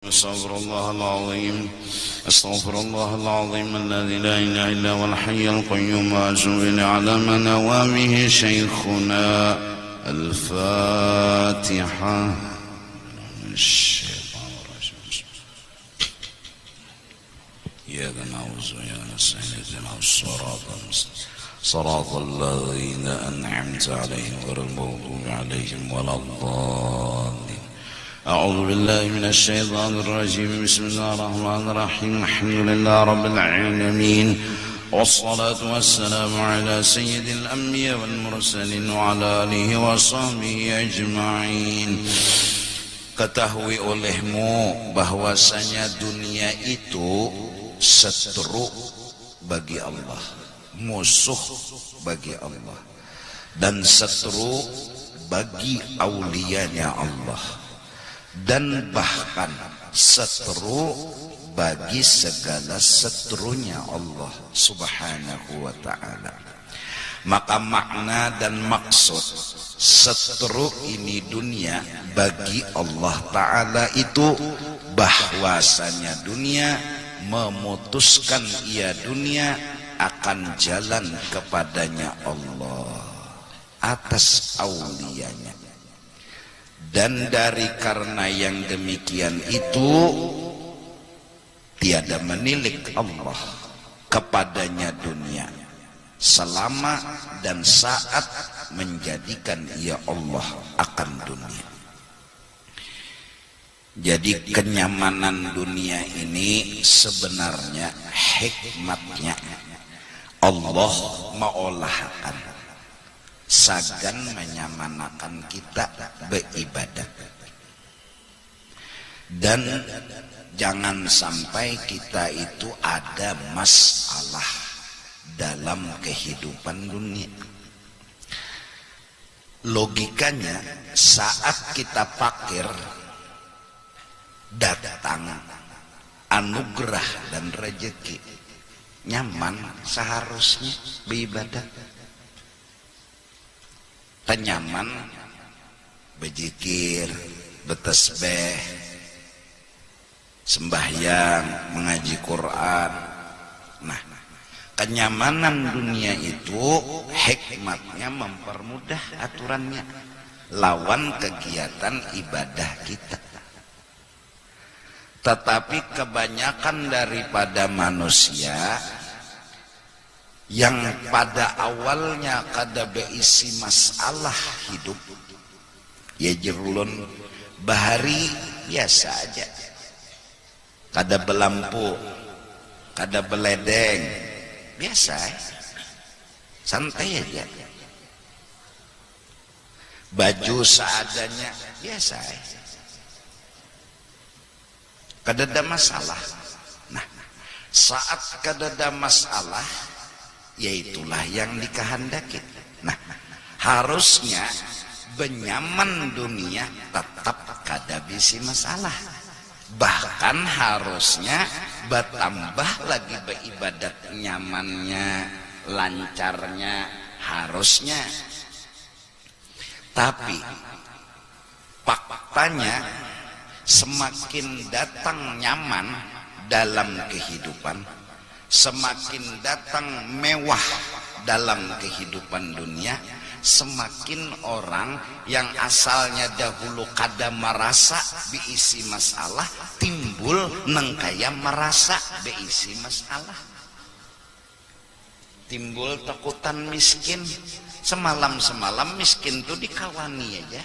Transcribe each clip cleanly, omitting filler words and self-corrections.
استغفر الله العظيم استغفر الله العظيم الذي لا اله الا هو الحي القيوم واتوب اليه على من نوامه شيخنا الفاتحه. إياك نعبد وإياك نستعين اهدنا الصراط المستقيم صراط الذين أنعمت عليهم غير المغضوب عليهم ولا الضالين. أعوذ بالله من الشيطان الرجيم. بسم الله الرحمن الرحيم. الحمد لله رب العالمين والصلاة والسلام على سيد الأنبياء والمرسلين وعلى آله وصحبه أجمعين. Ketahui olehmu bahwasanya dunia itu seteru bagi Allah, musuh bagi Allah, dan seteru bagi auliyanya Allah, dan bahkan seteru bagi segala seterunya Allah subhanahu wa ta'ala. Maka makna dan maksud seteru ini dunia bagi Allah ta'ala itu bahwasanya dunia memutuskan ia dunia akan jalan kepadanya Allah atas auliyanya. Dan dari karena yang demikian itu tiada menilik Allah kepadanya dunia selama dan saat menjadikan ia Allah akan dunia. Jadi kenyamanan dunia ini sebenarnya hikmatnya Allah mengolahkan sagan menyamanakan kita beribadah. Dan jangan sampai kita itu ada masalah dalam kehidupan dunia. Logikanya saat kita fakir datang anugerah dan rezeki, nyaman seharusnya beribadah. Tenyaman berzikir, bertasbih, sembahyang, mengaji Quran. Nah, kenyamanan dunia itu hikmatnya mempermudah aturannya lawan kegiatan ibadah kita. Tetapi kebanyakan daripada manusia yang pada awalnya kada berisi masalah hidup, ya jerulun bahari biasa aja, kada belampu, kada beledeng, biasa, santai aja, baju seadanya, biasa, kada ada masalah. Nah, saat kada ada masalah, yaitulah yang dikehendaki. Nah, harusnya benyaman dunia tetap kada bisi masalah. Bahkan harusnya bertambah lagi beribadat nyamannya, lancarnya, harusnya. Tapi faktanya semakin datang nyaman dalam kehidupan, semakin datang mewah dalam kehidupan dunia, semakin orang yang asalnya dahulu kada merasa beisi masalah timbul nengkaya merasa beisi masalah. Timbul takutan miskin. Semalam-semalam miskin tuh dikawani aja,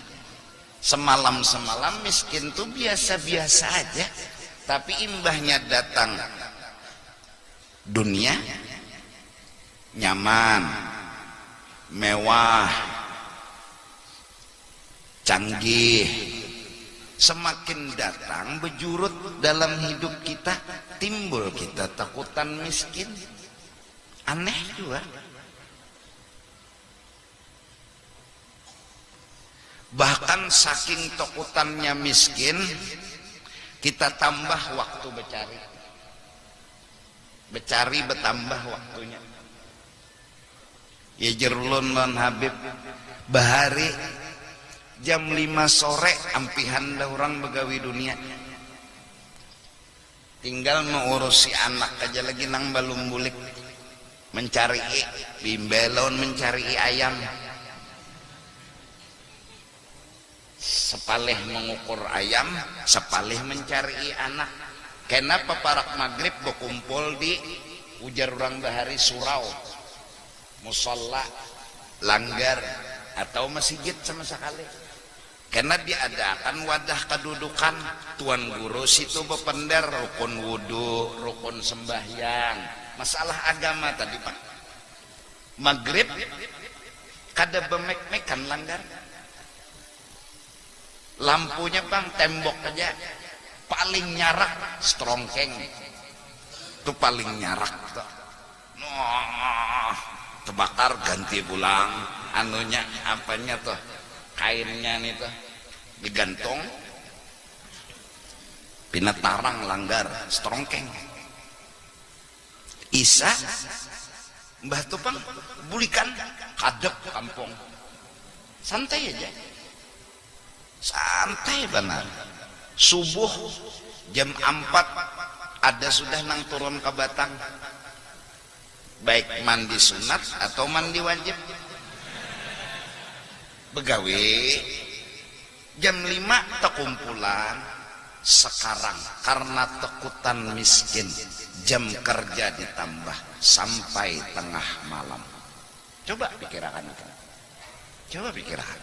semalam-semalam miskin tuh biasa-biasa aja, tapi imbahnya datang dunia nyaman, mewah, canggih, semakin datang bejurut dalam hidup kita, timbul kita takutan miskin. Aneh juga. Bahkan saking takutannya miskin, kita tambah waktu becari bertambah waktunya. Ya jerulun lan Habib bahari jam 5 sore ampihan dah orang begawi dunia. tinggal mengurusi anak aja lagi nang balum bulik mencari bimbelon mencari ayam sepalih mengukur ayam sepalih mencari anak. Kenapa parak maghrib berkumpul di ujar orang bahari surau musalla langgar atau masjid sama sekali, karena diadakan wadah kedudukan tuan guru situ bepender rukun wudu rukun sembahyang masalah agama tadi Pak. Maghrib kada bemek-mekan langgar lampunya Bang tembok aja paling nyarak strongkeng itu paling nyarak tuh. Terbakar ganti pulang anunya apanya tuh kainnya nih tuh digantung pinatarang langgar strongkeng Isa Mbah Tupang bulikan kadep kampung santai aja santai benar. Subuh jam 4 ada sudah nang turun ke Batang baik mandi sunat atau mandi wajib begawe jam 5 tekumpulan. Sekarang karena tekutan miskin jam kerja ditambah sampai tengah malam. Coba pikirkan itu, coba pikirkan.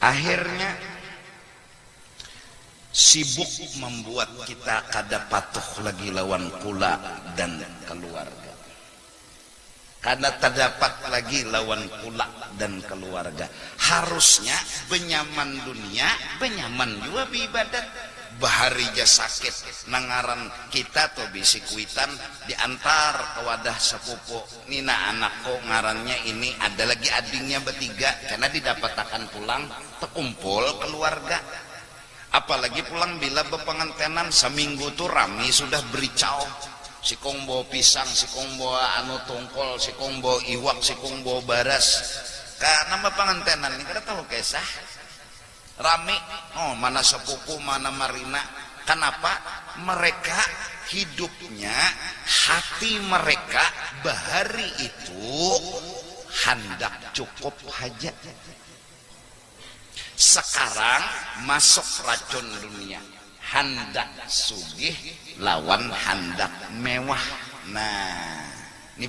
Akhirnya sibuk membuat kita kada patuh lagi lawan kula dan keluarga, kada terdapat lagi lawan kula dan keluarga. Harusnya benyaman dunia benyaman juga beribadat. Baharija sakit nangaran kita tuh bisi kuitan diantar ke wadah sepupu nina anakku ngarannya ini ada lagi adingnya bertiga karena didapatakan pulang terkumpul keluarga. Apalagi pulang bila bepengantenan seminggu tuh rami sudah bericau sikong bawa pisang sikong bawa anu tongkol sikong bawa iwak sikong bawa baras karena bepengantenan ini kada tahu kisah rame, oh mana sepupu, mana marina. Kenapa? Mereka hidupnya, hati mereka bahari itu hendak cukup hajat. Sekarang masuk racun dunia, hendak sugih lawan hendak mewah. Nah, ini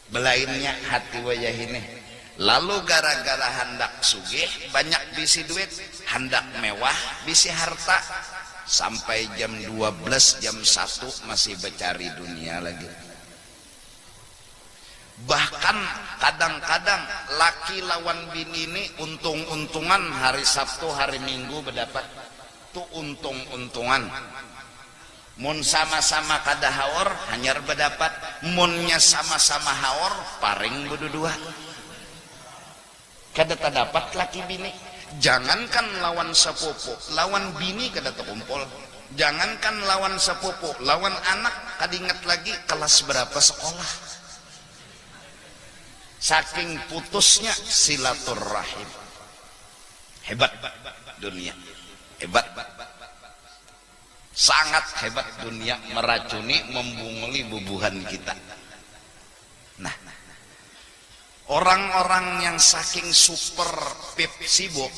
belainnya hati wajah ini. Lalu gara-gara hendak sugih banyak bisi duit, hendak mewah bisi harta, sampai jam 12 jam 1 masih bercari dunia lagi. Bahkan kadang-kadang laki lawan bini ini untung-untungan hari Sabtu hari Minggu berdapat tuh untung-untungan. Mun sama-sama kada haor hanyar berdapat, munnya sama-sama haor paring berdua. Kada terdapat laki bini. Jangankan lawan sepupu, lawan bini kada terkumpul. Jangankan lawan sepupu, lawan anak kada ingat lagi kelas berapa sekolah. Saking putusnya silaturrahim. Hebat dunia, hebat. Sangat hebat dunia meracuni, membunguli bubuhan kita. Nah, orang-orang yang saking super pip sibuk,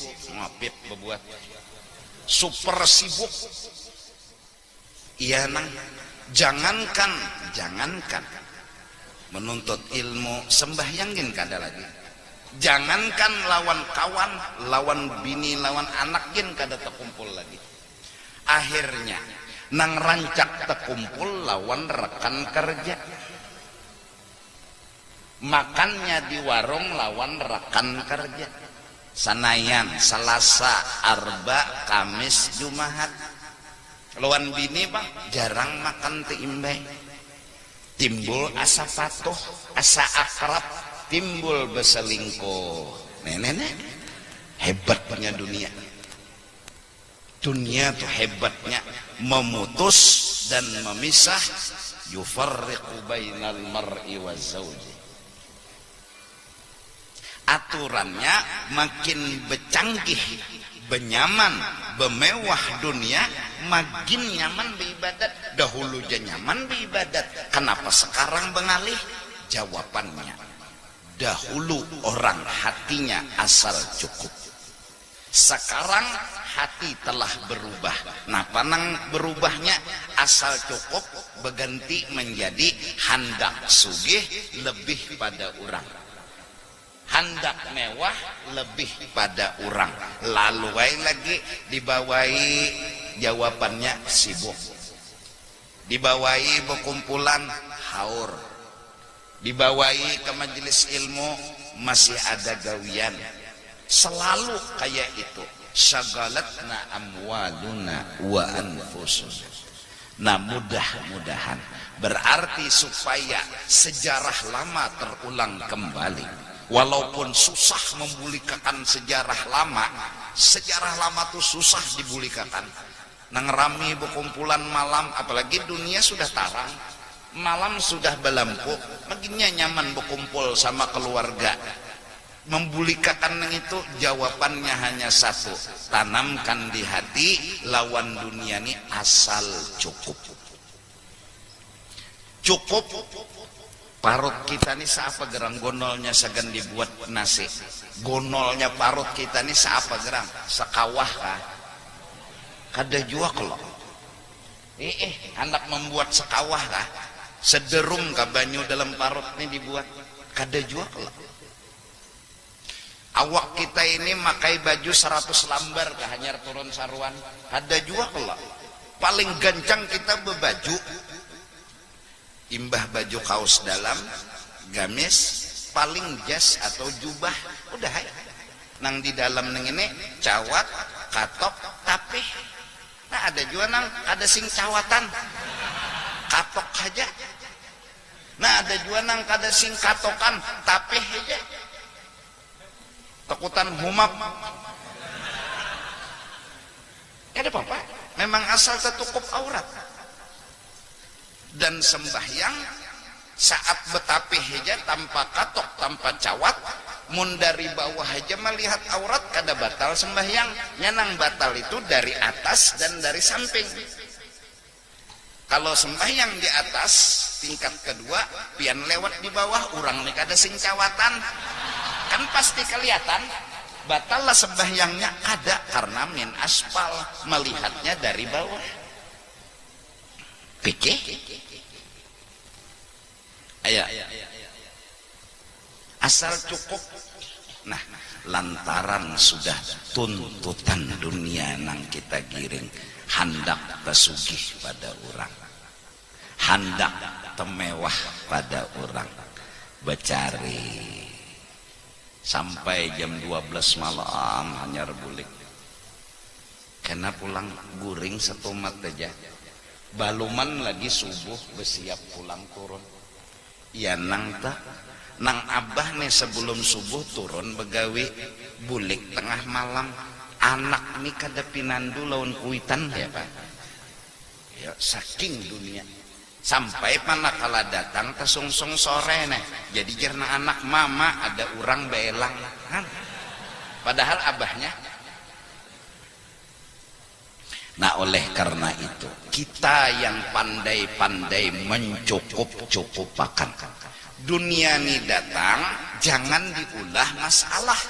pip berbuat super sibuk, iya nang, jangankan menuntut ilmu sembahyangin kada lagi, jangankan lawan kawan, lawan bini, lawan anak gin kada terkumpul lagi. Akhirnya nang rancak terkumpul lawan rekan kerja, makannya di warung lawan rekan kerja. Sanayan Selasa, Arba, Kamis, Jumat. Lawan bini bang jarang makan teimbay. Timbul asa patuh, asa akrab, timbul berselingkuh. Nenek, hebatnya dunia. Dunia tuh hebatnya memutus dan memisah. Yufarriqu bainal mar'i wa zawji. Aturannya makin bercanggih, benyaman, bemewah dunia makin nyaman beribadat. Dahulu aja nyaman beribadat, kenapa sekarang bengalih? Jawabannya, dahulu orang hatinya asal cukup, sekarang hati telah berubah. Nah, panang berubahnya asal cukup berganti menjadi hendak sugih lebih pada orang, hendak mewah lebih pada orang. Lalu lagi dibawai jawabannya sibuk, dibawai berkumpulan haur, dibawai ke majelis ilmu masih ada gawian. Selalu kayak itu. Syagalatna amwaluna wa anfusuna. Nah, mudah-mudahan berarti supaya sejarah lama terulang kembali. Walaupun susah membulikakan sejarah lama tuh susah dibulikakan. Nang rami berkumpulan malam, apalagi dunia sudah tarang, malam sudah belampu, makinnya nyaman berkumpul sama keluarga. Membulikakan itu jawabannya hanya satu, tanamkan di hati lawan dunia ini asal cukup. Cukup parut kita nih seapa gerang gonolnya segan dibuat nasi. Gonolnya parut kita nih seapa gerang sekawah kah? Kada jua kalau hendak membuat sekawah kah? Sederung kah banyu dalam parut nih dibuat? Kada jua kalau awak kita ini makai baju 100 lambar kah hanyar turun saruan? Ada juga kalau paling gancang kita berbaju imbah baju kaos dalam gamis, paling jas atau jubah udah hai. Nang di dalam neng ini cawat katok tapih. Nah, ada juga nang ada sing cawatan katok aja. Nah, ada juga nang kada sing katokan tapih aja. Takutan humap. Ada apa-apa, memang asal tertukup aurat. Dan sembahyang saat betapih aja tanpa katok, tanpa cawat, mun dari bawah aja melihat aurat kada batal sembahyang. Nyanang batal itu dari atas dan dari samping. Kalau sembahyang di atas tingkat kedua, pian lewat di bawah, orang nih kada sing cawatan, kan pasti kelihatan. Batallah sembahyangnya ada karena min aspal, melihatnya dari bawah. Pikir ayo asal cukup. Nah, lantaran sudah tuntutan dunia nang kita giring, hendak tersugih pada orang, hendak temewah pada orang, becari sampai jam 12 malam hanya rebulik. Kena pulang guring setomat aja. Baluman lagi subuh bersiap pulang turun. Ya nang tak, nang abah nih sebelum subuh turun begawi, bulik tengah malam. Anak nih kada pinandu lawan kuitan ya pak. Ya saking dunia. Sampai manakala datang kesungsung sore nih, jadi karena anak mama ada orang belang kan? Padahal abahnya. Nah, oleh karena itu kita yang pandai-pandai mencukup-cukupakan dunia ini datang, jangan diulah masalah,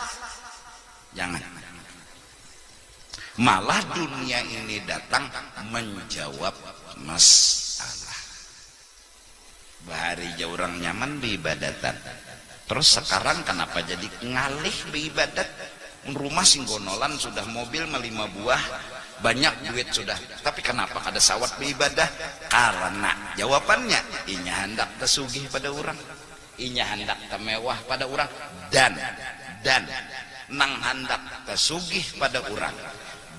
jangan. Malah dunia ini datang menjawab masalah. Bahari jauh orang nyaman beribadatan. Terus sekarang kenapa jadi ngalih beribadat? Rumah singgonolan sudah mobil 5 buah, banyak duit sudah. Tapi kenapa kada sawat beribadah? Karena jawabannya inya hendak tersugih pada orang, inya hendak temewah pada orang, dan nang hendak tersugih pada orang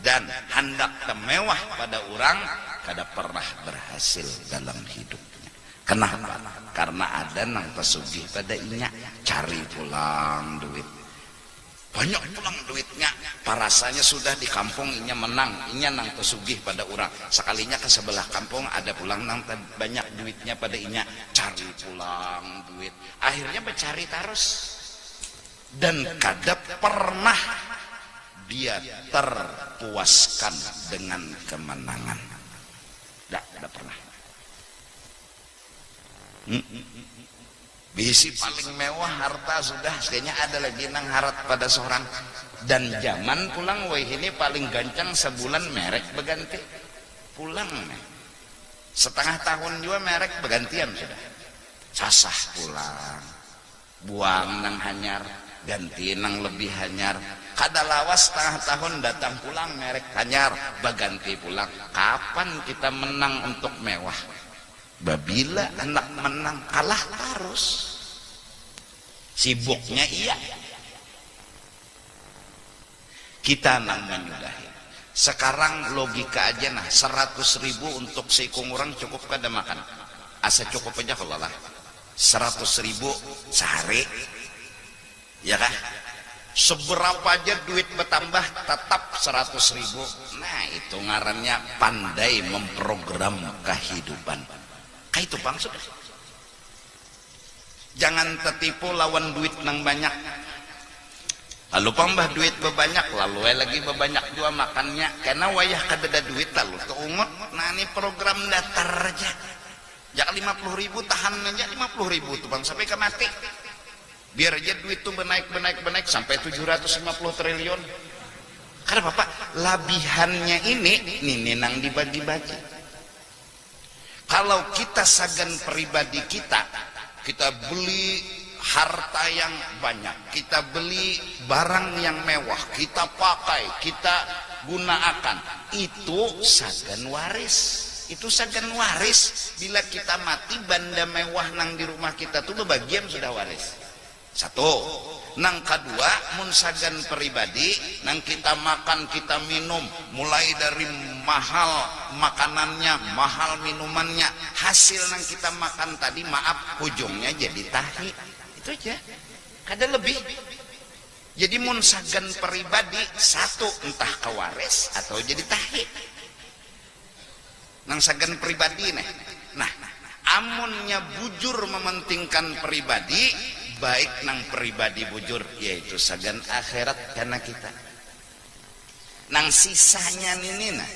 dan hendak temewah pada orang kada pernah berhasil dalam hidup. Kenapa? Karena ada nang pesugih pada inya cari pulang duit, banyak pulang duitnya, parasanya sudah di kampung inya menang, inya nang pesugih pada orang. Sekalinya ke sebelah kampung ada pulang nang banyak duitnya pada inya, cari pulang duit, akhirnya bercari terus dan kada pernah dia terpuaskan dengan kemenangan. Tidak pernah. Bisi paling mewah harta sudah, kayaknya ada lagi nang harat pada seorang. Dan zaman pulang wah ini paling gancang sebulan merek berganti. Pulang setengah tahun juga merek bergantian sudah. Sasah pulang, buang nang hanyar, ganti nang lebih hanyar. Kada lawas setengah tahun datang pulang merek hanyar, berganti pulang. Kapan kita menang untuk mewah? Babila anak menang kalah terus. Sibuknya iya, kita nang menyudahi. Sekarang logika aja nah, 100.000 untuk seikung orang cukup kada makan? Asa cukup aja kalau lah 100.000 sehari, ya kah? Seberapa aja duit bertambah tetap 100.000. Nah itu ngarannya pandai memprogram kehidupan. Kayak itu bang sudah. Jangan tertipu lawan duit nang banyak. Lalu pambah duit bebanyak, lalu lagi bebanyak juga makannya. Karena wayah kadada duit lalu keungut. Nah ini program datar aja. Jangan 50.000 tahan aja 50.000 tuh bang sampai ke mati. Biar aja duit tuh benaik sampai 750 triliun. Karena bapak labihannya ini nang dibagi-bagi. Kalau kita sagan pribadi kita beli harta yang banyak, kita beli barang yang mewah, kita pakai, kita gunakan, itu sagan waris. Itu sagan waris. Bila kita mati benda mewah nang di rumah kita tuh bebagian sudah waris. Satu. Nang kedua, mun sagan pribadi, nang kita makan, kita minum, mulai dari mahal makanannya, mahal minumannya, hasil nang kita makan tadi, maaf, ujungnya jadi tahi. Itu aja. Kada lebih. Jadi mun sagan pribadi, satu, entah kewaris atau jadi tahi. Nang sagan pribadi nih. Nah, amunnya bujur mementingkan pribadi, baik nang pribadi bujur, yaitu sagan akhirat karena kita. Nang sisanya ini nah,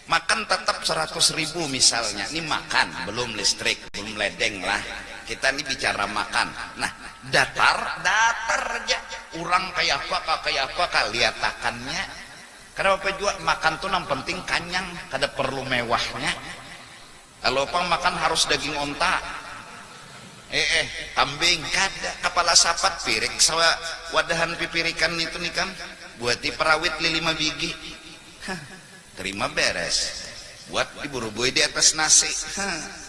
makan tetap 100.000 misalnya. Ini makan, belum listrik, belum ledeng lah. Kita ini bicara makan. Nah, datar aja. Orang kayak apa liatakannya. Kenapa juga makan tuh nang penting kanyang, kada perlu mewahnya. Kalau pang makan harus daging onta. Kambing kada, kepala sapat pirik sawa wadahan pipirikan itu nih kan, buati perawit 5 biji. Terima beres. Buat diburu-buru di atas nasi.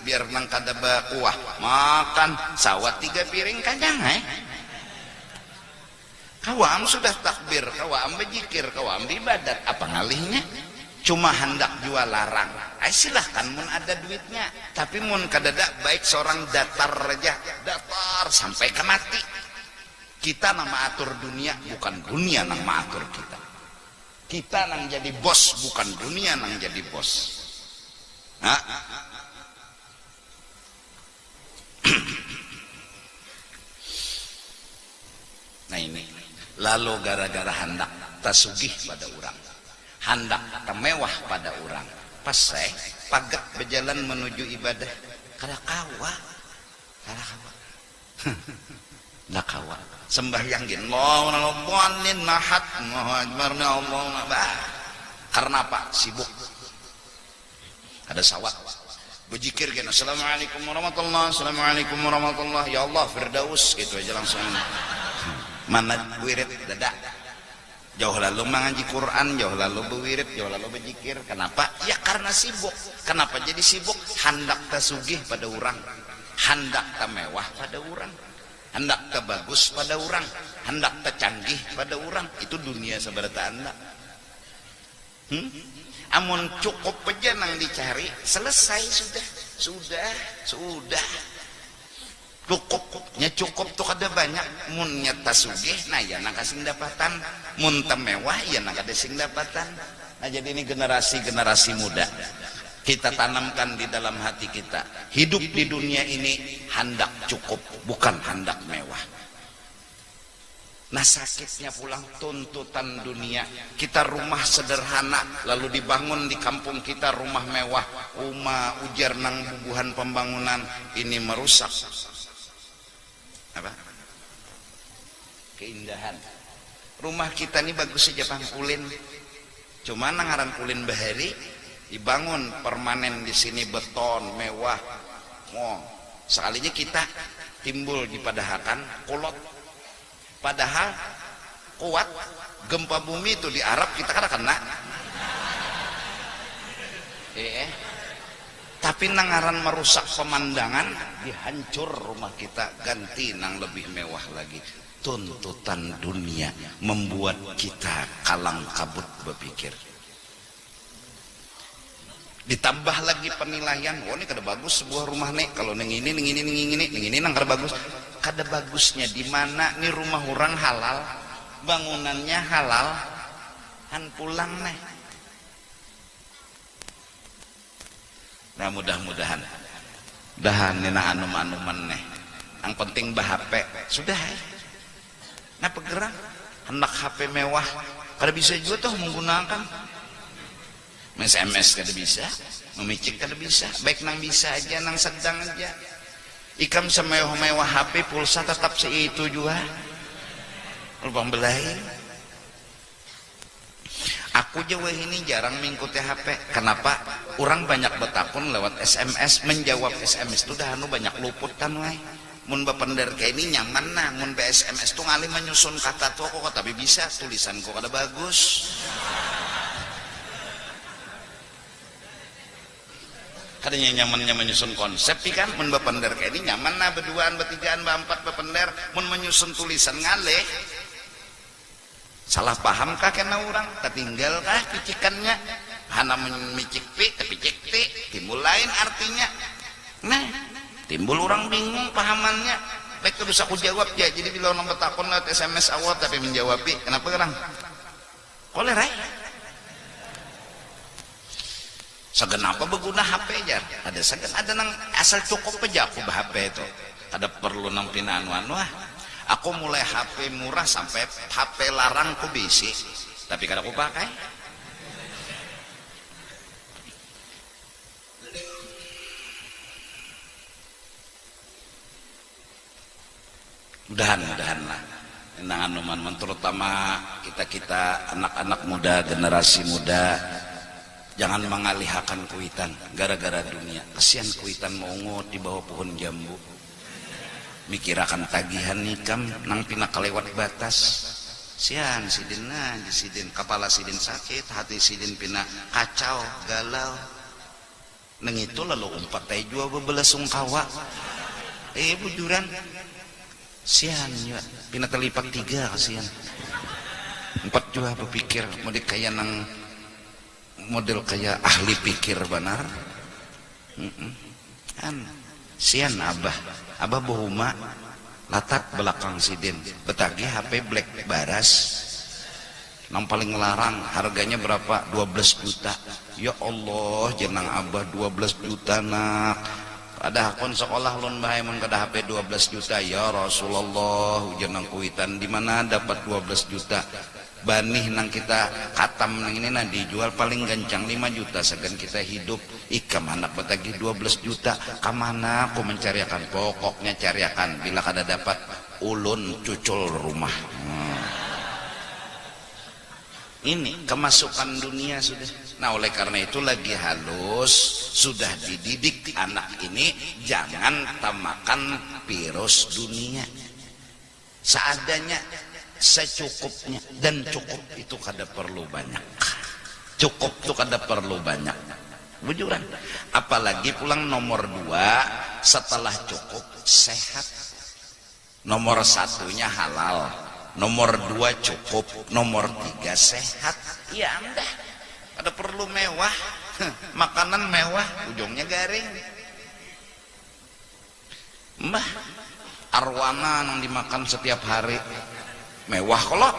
Biar nang kada kuah. Makan sawat 3 piring kanyang Kawam sudah takbir, kawam berzikir, kawam ibadat, apa ngalihnya? Cuma hendak jual larang. Silahkan mun ada duitnya, tapi mun kadada baik seorang datar aja, datar sampai ke mati. Kita nama atur dunia, bukan dunia nang maatur kita. Kita nang jadi bos, bukan dunia nang jadi bos. Nah, nah ini. Lalu gara-gara hendak tasugih pada orang, hendak temewah pada orang, pas saya pagat berjalan menuju ibadah, kada kawa sembahyang gin Allahumma nahat Allah. Karena apa? Sibuk, ada sawat berzikir gini, assalamualaikum warahmatullahi, assalamualaikum warahmatullahi, ya Allah firdaus gitu aja langsung. Mana wirid dadak, jauh lalu mengaji Quran, jauh lalu berwirid, jauh lalu berzikir. Kenapa? Ya karena sibuk. Kenapa jadi sibuk? Hendak tasugih pada orang, hendak tamewah pada orang, hendak bagus pada orang, hendak canggih pada orang. Itu dunia seberata anda. Amun cukup aja nang dicari, selesai sudah. Cukup tuh kada banyak. Mun nyata sugih, nah ya nang kasing dapatan. Mun temewah, ya nang kada sing dapatan. Nah jadi ini generasi muda, kita tanamkan di dalam hati kita, hidup di dunia ini hendak cukup, bukan hendak mewah. Nah sakitnya pulang tuntutan dunia. Kita rumah sederhana lalu dibangun di kampung kita rumah mewah, ujar nang bubuhan pembangunan ini merusak apa? Keindahan. Rumah kita ini bagus saja Bang ulin. Cuma nangaran ulin bahari dibangun permanen di sini beton mewah. Oh, sekalinya kita timbul di padahakan kolot. Padahal kuat gempa bumi itu di Arab kita kada kena. Tapi nangaran merusak pemandangan, dihancur rumah kita, ganti nang lebih mewah lagi. Tuntutan dunia membuat kita kalang kabut berpikir. Ditambah lagi penilaian, oh ini kada bagus sebuah rumah nih, kalau neng ini nang kada bagus. Kada bagusnya di mana nih rumah orang halal, bangunannya halal, han pulang nih. Nah mudah-mudahan nena anum-anuman nih. Yang penting HP sudah. Nah pegerang hendak HP mewah, kada bisa juga tuh menggunakan. SMS kada bisa, memicik kada bisa, baik nang bisa aja, nang sedang aja. Ikam semewah-mewah HP pulsa tetap seitu juga. Lubang belain. Aku jauh ini jarang mengikuti HP. Kenapa? Orang banyak betakun lewat SMS, menjawab SMS itu dah banyak luput kan wai. Mun bapender kayak ini nyaman nah, mun SMS tuh ngali menyusun kata tuh kok tapi bisa tulisan kok kada bagus. Kadanya nyamannya menyusun konsep kan mun bapender kayak ini nyaman nah berduaan bertigaan berempat bapender mun menyusun tulisan ngaleh salah paham kah kena orang tertinggal kah picikannya hana memicik pi tapi cek ti timbul lain artinya nah timbul orang bingung pahamannya baik terus aku jawab ya jadi bila orang bertakon lewat SMS awal tapi menjawab pi kenapa orang kolera Sagan apa berguna HP aja? Ada sagan ada nang asal cukup aja aku HP itu. Ada perlu nang pinaan wah. Aku mulai HP murah sampai HP larang ku bisi, tapi kada aku pakai. Mudahan lah. Nang anuman terutama kita anak-anak muda, generasi muda. Jangan mengalihkan kuitan gara-gara dunia. Kasihan kuitan mau ngot di bawah pohon jambu. Mikirakan tagihan nikam nang pina kelewat batas. Sian sidin aja sidin kepala sidin sakit, hati sidin pina kacau, galau. Neng itu lalu umpat tay jua bebelas sungkawa. Bujuran. Sian ya, pina terlipat 3 kasihan. 4 jua berpikir mau dikaya nang model kayak ahli pikir benar. Sian abah bohuma latak belakang sidin betagi HP black baras yang paling larang harganya berapa 12 juta ya Allah jenang abah 12 juta nak ada akun sekolah lon bahaya mun kada HP 12 juta ya Rasulullah jenang kuitan di mana dapat 12 juta banih nang kita katam nang ini nah dijual paling gancang 5 juta segan kita hidup ikam anak betagi 12 juta kamana aku mencariakan pokoknya cariakan bila kada dapat ulun cucul rumah ini kemasukan dunia sudah. Nah oleh karena itu lagi halus sudah dididik anak ini jangan tamakan virus dunia seadanya secukupnya dan cukup itu kada perlu banyak cukup itu kada perlu banyak bujuran apalagi pulang nomor 2 setelah cukup sehat nomor 1-nya halal nomor 2 cukup nomor 3 sehat ya anda kada perlu mewah makanan mewah ujungnya garing mbah arwana yang dimakan setiap hari mewah kalau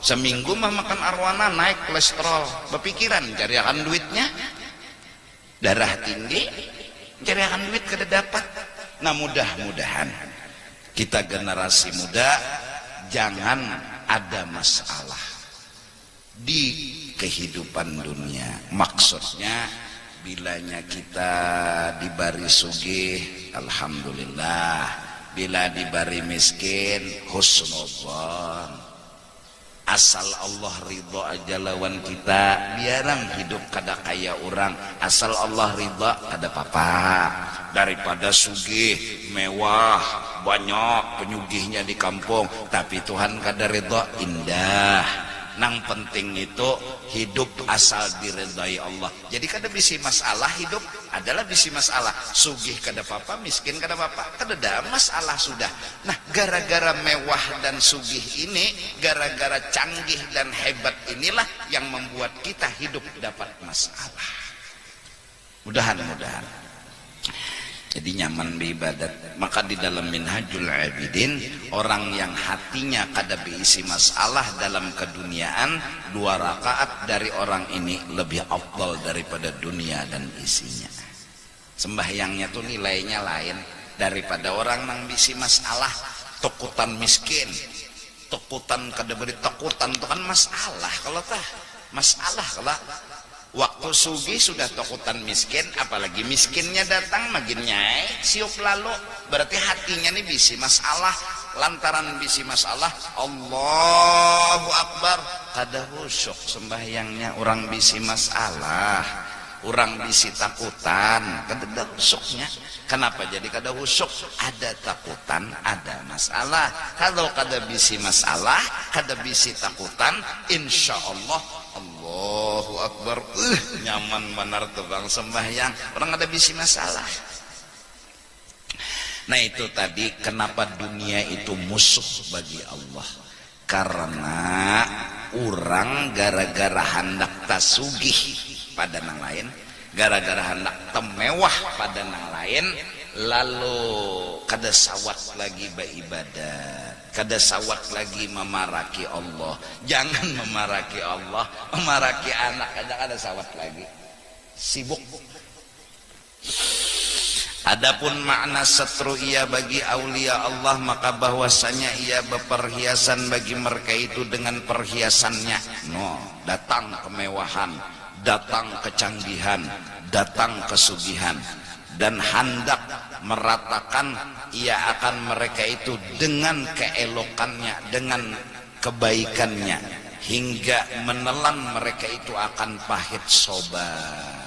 seminggu mah makan arwana naik kolesterol berpikiran cari akan duitnya darah tinggi cari akan duit kada dapat nah mudah-mudahan kita generasi muda jangan ada masalah di kehidupan dunia. Maksudnya bilanya kita dibari sugih, alhamdulillah. Bila dibari miskin, husnudzon. Asal Allah ridho aja lawan kita, biarang hidup kada kaya orang. Asal Allah ridho kada apa-apa. Daripada sugih, mewah, banyak penyugihnya di kampung, tapi Tuhan kada ridho, indah. Nang penting itu hidup asal diridhai Allah. Jadi kada bisi masalah hidup, adalah bisi masalah. Sugih kada apa-apa, miskin kada apa-apa, kada ada masalah sudah. Nah, gara-gara mewah dan sugih ini, gara-gara canggih dan hebat inilah yang membuat kita hidup dapat masalah. Mudahan-mudahan jadi nyaman beribadat. Maka di dalam Minhajul Abidin, orang yang hatinya kada berisi masalah dalam keduniaan, 2 rakaat dari orang ini lebih afdal daripada dunia dan isinya. Sembahyangnya tuh nilainya lain daripada orang yang berisi masalah. Takutan miskin, takutan kada beri, takutan itu kan masalah. Kalau tah masalah kalau waktu sugi sudah takutan miskin, apalagi miskinnya datang makin nyai siup lalu, berarti hatinya nih bisi masalah. Lantaran bisi masalah, Allahu Akbar, kada khusyuk sembahyangnya. Orang bisi masalah, orang bisi takutan, kada ada khusyuknya. Kenapa jadi kada khusyuk? Ada takutan, ada masalah. Kalau kada bisi masalah, kada bisi takutan, insya Allah Allahu Akbar, nyaman benar tuh bang sembahyang. Orang ada bisi masalah. Nah itu tadi kenapa dunia itu musuh bagi Allah. Karena orang gara-gara hendak tasugih pada nang lain, gara-gara hendak temewah pada nang lain, lalu kada sawat lagi beribadah, kada sawat lagi memaraki Allah. Jangan memaraki Allah, memaraki anak kada sawat lagi, sibuk. Adapun makna setru ia bagi aulia Allah, maka bahwasanya ia berperhiasan bagi mereka itu dengan perhiasannya. Datang kemewahan, datang kecanggihan, datang kesugihan, dan hendak meratakan ia akan mereka itu dengan keelokannya, dengan kebaikannya, hingga menelan mereka itu akan pahit sobar.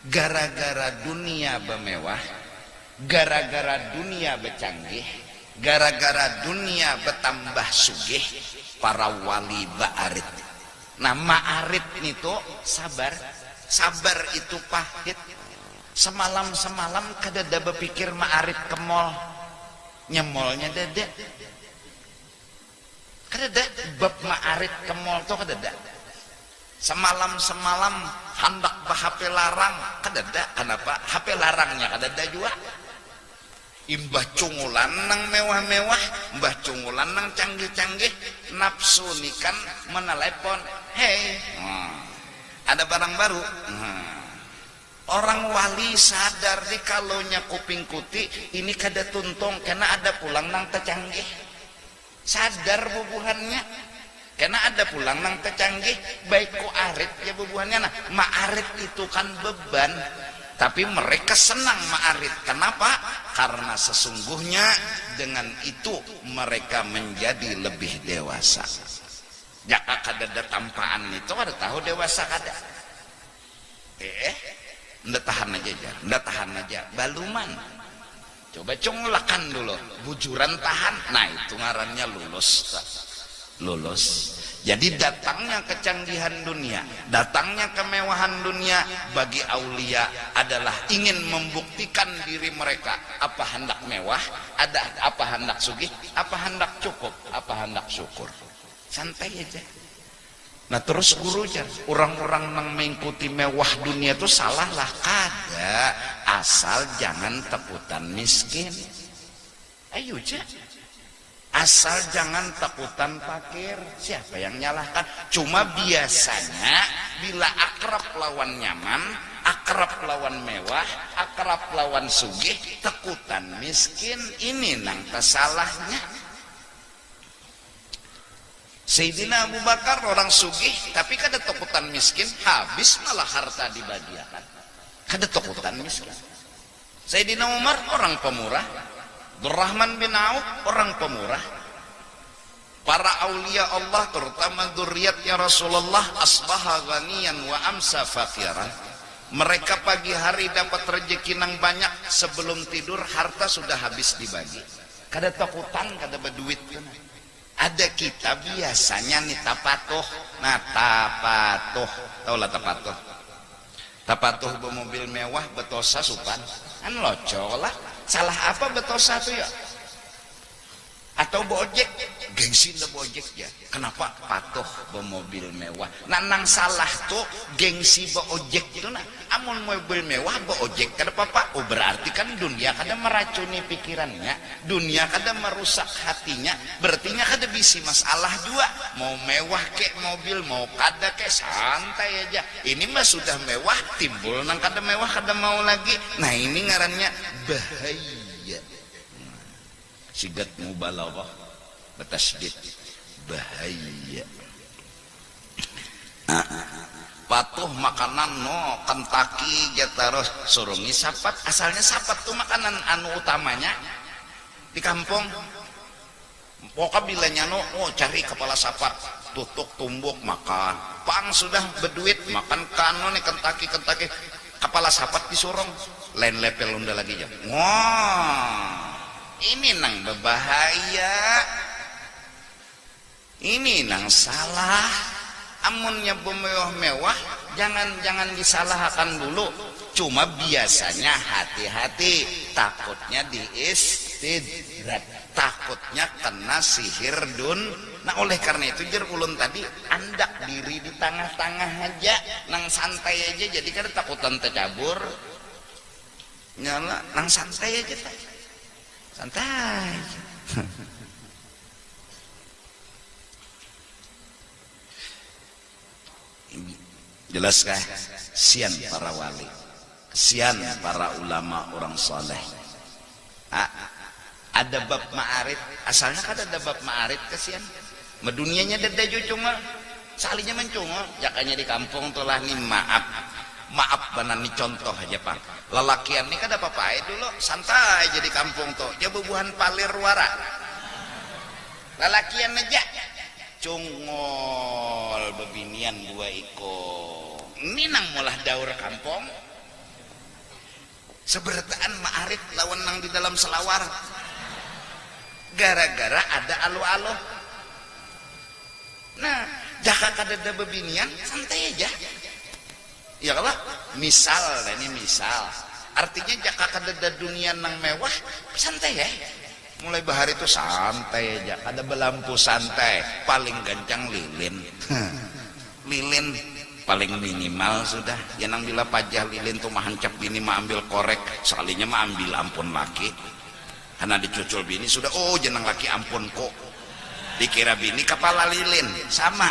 Gara-gara dunia bermewah, gara-gara dunia bercanggih, gara-gara dunia bertambah sugih, para wali ba'arit. Nah ma'arit itu sabar, sabar itu pahit. Semalam kada ada berpikir ma'arit ke mall, nyemolnya dada. Kada ada bab ma'arit ke mall tuh kada ada. Semalam hendak HP larang, kada ada. Kenapa? HP larangnya kada ada juga. Imbah cungulan nang mewah-mewah, mbah cungulan nang canggih-canggih, nafsu nikan menelepon, hey, ada barang baru. Orang wali sadar di kalonya kuping kuti ini kada tuntung karena ada pulang nang tecanggih. Sadar bubuhannya. Karena ada pulang nang tecanggih, baik ku arit ya bubuhannya. Nah, ma'arit itu kan beban, tapi mereka senang ma'arit. Kenapa? Karena sesungguhnya dengan itu mereka menjadi lebih dewasa. Jaka kada ada tampaan itu ada tahu dewasa kada. Ndak tahan aja, baluman. Coba cunglakan dulu, bujuran tahan. Nah itu ngarannya lulus. Jadi datangnya kecanggihan dunia, datangnya kemewahan dunia bagi aulia adalah ingin membuktikan diri mereka. Apa hendak mewah, ada apa hendak sugih, apa hendak cukup, apa hendak syukur. Santai aja. Nah terus guru jar, orang-orang yang mengikuti mewah dunia itu salah lah. Kada, asal jangan takutan miskin. Ayo aja. Asal jangan takutan fakir. Siapa yang nyalahkan? Cuma biasanya bila akrab lawan nyaman, akrab lawan mewah, akrab lawan sugih, takutan miskin, ini nang salahnya. Sayyidina Abu Bakar orang sugih tapi kada tokutan miskin, habis malah harta dibagiakan, kada tokutan miskin. Sayyidina Umar orang pemurah, Abdurrahman bin Auf orang pemurah. Para aulia Allah terutama dzurriyyatnya Rasulullah asbaha ghaniyan wa amsa faqiran. Mereka pagi hari dapat rezeki nang banyak, sebelum tidur harta sudah habis dibagi. Kada takutan, kada berduit. Ada kita biasanya nih tapatuh. Nah tapatuh, tau lah tapatuh. Tapatuh bermobil mewah betosa supan. Kan locok lah. Salah apa betosa tuh ya? Atau bojek, gengsi nda bojek ya. Kenapa? Patuh bermobil mewah. Nanang salah tuh gengsi bojek itu nah. Amun mobil mewah bojek kada apa-apa. Oh berarti kan dunia kada meracuni pikirannya, dunia kada merusak hatinya. Berartinya kada bisi masalah dua. Mau mewah kek mobil, mau kada kek santai aja. Ini mah sudah mewah, timbul nang kada mewah kada mau lagi. Nah ini ngarannya bahaya. Sigat mubalaghah batasydid bahaya. Patuh makanan no Kentucky jataros surungi sapat, asalnya sapat tuh makanan anu utamanya di kampung. Pokoknya bilanya no cari kepala sapat, tutuk tumbuk makan. Pang sudah berduit makan kano nih Kentucky kepala sapat disurung, lain lepel unda lagi jam. Wah. Ini nang berbahaya, ini nang salah. Amunnya bermewah-mewah jangan disalahkan dulu. Cuma biasanya hati-hati, takutnya diistidrat, takutnya kena sihir dun. Nah oleh karena itu jer ulun tadi andak diri di tengah-tengah aja, nang santai aja. Jadi kada takutan tercabur, nyala nang santai aja tak. Santai. Jelaskah? Kesian para wali, kesian para ulama orang soleh. Ada bab ma'arif, asalnya kan ada bab ma'arif kesian. Medunianya dada cuma salinya mencungo, jakanya di kampung telah nih maaf banan nih contoh aja pak. Lelakian nih kada apa-apa dulu santai jadi kampung tuh, dia bubuhan palir wara. Lelakian aja cungol bebinian dua ikut. Ini nang mulah daur kampung. Seberataan ma'arif lawan nang di dalam selawar. Gara-gara ada alu-alu. Nah, jaka kada bebinian santai aja. Ya kalau misal, ini misal artinya jaka kadada dunia nang mewah santai ya, mulai bahari itu santai aja, ada belampu santai, paling gancang lilin lilin paling minimal sudah ya nang bila pajah lilin tuh mahancap bini mah ambil korek, sekalinya mah ambil ampun laki karena dicucul bini sudah oh jenang laki ampun kok dikira bini kepala lilin sama.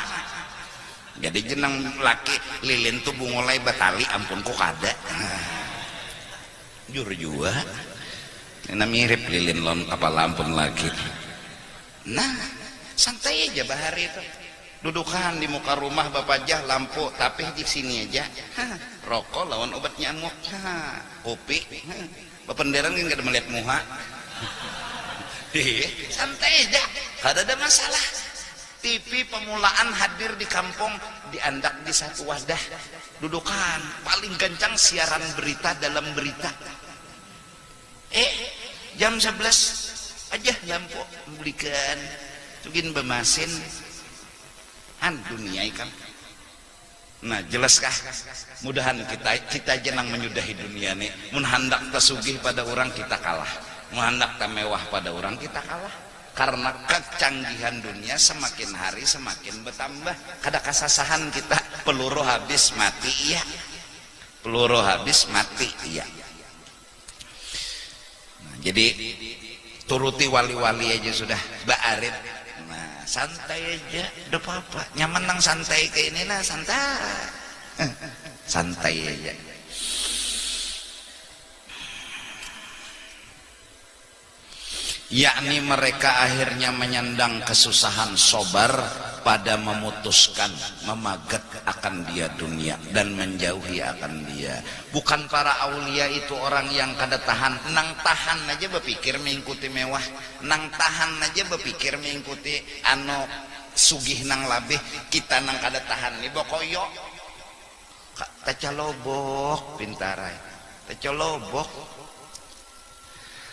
Jadi jenang laki lilin tuh bungolai batali ampun kok ada jur jua ini mirip lilin lon kepala ampun lagi. Nah santai aja bahari itu dudukan di muka rumah bapak jah lampu tapi di sini aja rokok lawan obat nyamuk kopi bapenderan kan gak ada melihat muha santai aja kada ada masalah. TV pemulaan hadir di kampung diandak di satu wadah dudukan paling gancang siaran berita dalam berita jam 11 aja lampu belikan tugin bemasin dunia ikan. Nah jelaskah mudahan kita jenang menyudahi dunia nih mun handak tasugih pada orang kita kalah, mun handak mewah pada orang kita kalah. Karena kecanggihan dunia semakin hari semakin bertambah. Kada kasasahan kita peluru habis mati iya, peluru habis mati iya. Nah, jadi turuti wali-wali aja sudah ba'arif. Nah santai aja udah apa-apa, nyaman nang santai kayak ini lah santai santai aja. Yakni mereka akhirnya menyandang kesusahan sobar pada memutuskan memagat akan dia dunia dan menjauhi akan dia. Bukan para aulia itu orang yang kada tahan, nang tahan aja berpikir mengikuti mewah, nang tahan aja berpikir mengikuti anu sugih nang labih, kita nang kada tahan nih bokoyo tacalobok pintarai tacolobok.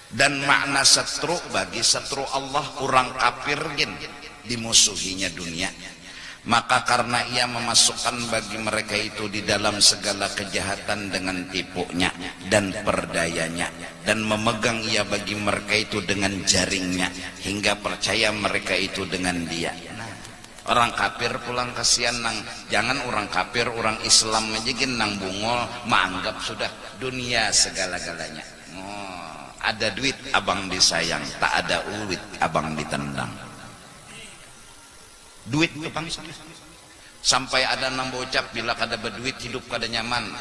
Dan makna setru bagi setru Allah orang kafir gin dimusuhinya dunia, maka karena ia memasukkan bagi mereka itu di dalam segala kejahatan dengan tipunya dan perdayanya, dan memegang ia bagi mereka itu dengan jaringnya hingga percaya mereka itu dengan dia. Orang kafir pulang kasihan nang, jangan orang kafir, orang Islam aja gin nang bungol menganggap sudah dunia segala-galanya. Ada duit abang disayang, tak ada ulit abang ditendang. Duit ke bangsa sampai ada nang bocap bila kada berduit hidup kada nyaman.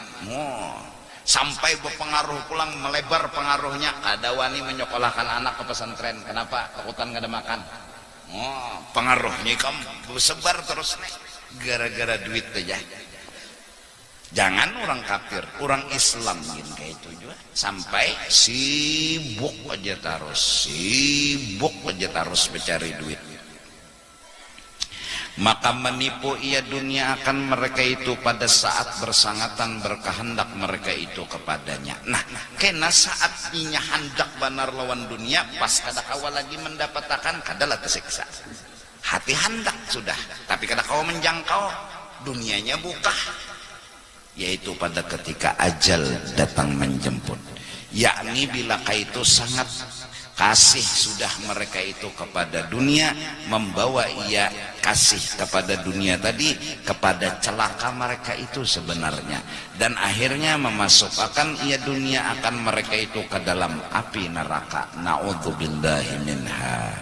Sampai berpengaruh pulang melebar pengaruhnya, ada wani menyekolahkan anak ke pesantren. Kenapa? Takutan kada makan. Pengaruhnya kamu bersebar terus nih gara-gara duit aja. Jangan orang kafir, orang Islam gini kayak itu juga sampai sibuk aja terus mencari duit. Maka menipu ia dunia akan mereka itu pada saat bersangatan berkehendak mereka itu kepadanya. Nah, kena saat inya hendak banar lawan dunia, pas kada kawa lagi mendapatkan kadalah tersiksa. Hati hendak sudah, tapi kada kawa menjangkau dunianya buka. Yaitu pada ketika ajal datang menjemput, yakni bila itu sangat kasih sudah mereka itu kepada dunia, membawa ia kasih kepada dunia tadi kepada celaka mereka itu sebenarnya, dan akhirnya memasukkan ia dunia akan mereka itu ke dalam api neraka. Na'udzubillahi minha.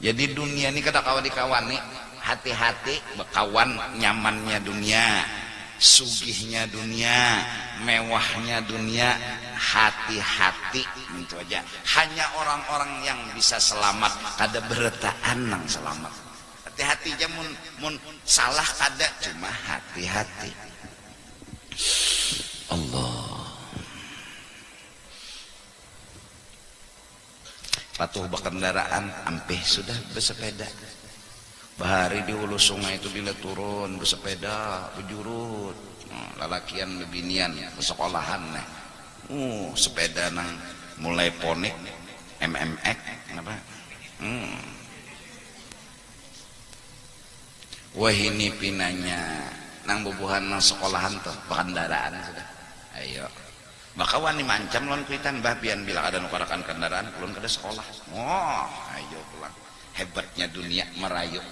Jadi dunia ini kada kawan dikawani, hati-hati bekawan nyamannya dunia, sugihnya dunia, mewahnya dunia, hati-hati itu aja. Hanya orang-orang yang bisa selamat, kada beretaan nang selamat. Hati-hati aja mun salah kada, cuma hati-hati. Allah. Patuh berkendaraan, ampih sudah bersepeda. Bahari di hulu sungai itu bila turun bersepeda, bejurut, lalakian bebinian bersekolahan nih. Sepeda nang mulai ponik, MMX, apa? Wah ini pinanya nang bubuhan nang sekolahan tuh, kendaraan sudah. Ayo. Maka wani mancam lawan kuitan babian bila ada nukarakan kendaraan, kulun kada sekolah. Ayo pulang. Hebatnya dunia merayu.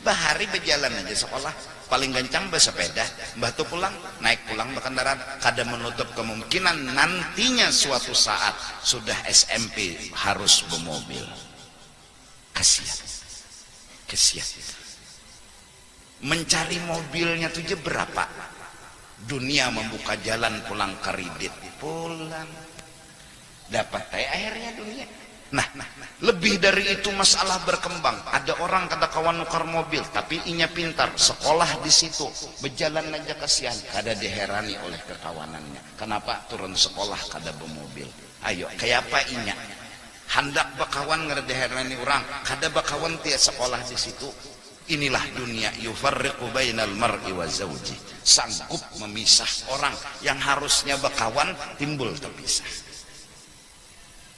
Bahari berjalan aja sekolah, paling gancang bersepeda, mbah tuh pulang, naik pulang berkendaraan, kada menutup kemungkinan nantinya suatu saat sudah SMP harus bermobil. Kasihan. Mencari mobilnya tuh aja berapa? Dunia membuka jalan pulang kredit, pulang. Dapat akhirnya dunia. Nah, lebih dari itu masalah berkembang. Ada orang kada kawan nukar mobil, tapi inya pintar, sekolah di situ, berjalan aja kasihan, kada diherani oleh kekawanannya. Kenapa turun sekolah kada bermobil? Ayo, kayak apa inya? Hendak bakawan kada diherani orang, kada bakawan tia sekolah di situ. Inilah dunia, yufarriqu bainal mar'i wa zawji. Sanggup memisah orang yang harusnya bakawan, timbul terpisah.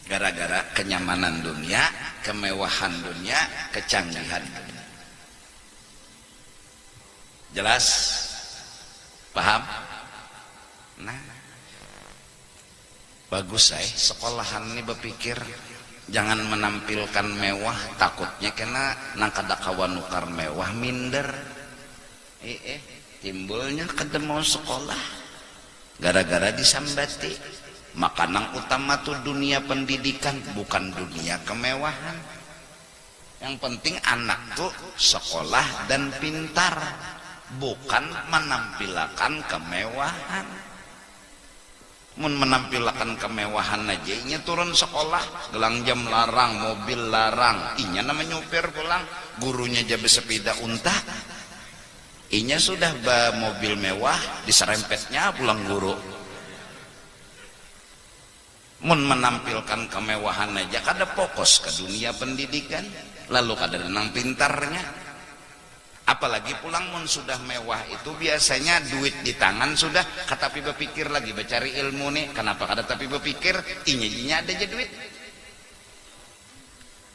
Gara-gara kenyamanan dunia, kemewahan dunia, kecanggihan dunia. Jelas? Paham? Nah, bagus sekolahan ini berpikir jangan menampilkan mewah, takutnya kena nang kada kawan nukar mewah minder. Timbulnya kada mau sekolah gara-gara disambati. Makanan utama tuh dunia pendidikan, bukan dunia kemewahan. Yang penting anak tuh sekolah dan pintar, bukan menampilkan kemewahan. mun menampilkan kemewahan aja inya turun sekolah gelang jam larang, mobil larang, inya nama nyupir pulang, gurunya jabe sepeda unta, inya sudah mobil mewah diserempetnya pulang guru. Mun menampilkan kemewahan aja kada fokus ke dunia pendidikan, lalu kada nang pintarnya. Apalagi pulang mun sudah mewah itu biasanya duit di tangan sudah katapi berpikir lagi bercari ilmu nih, kenapa kada tapi berpikir inya ada aja duit.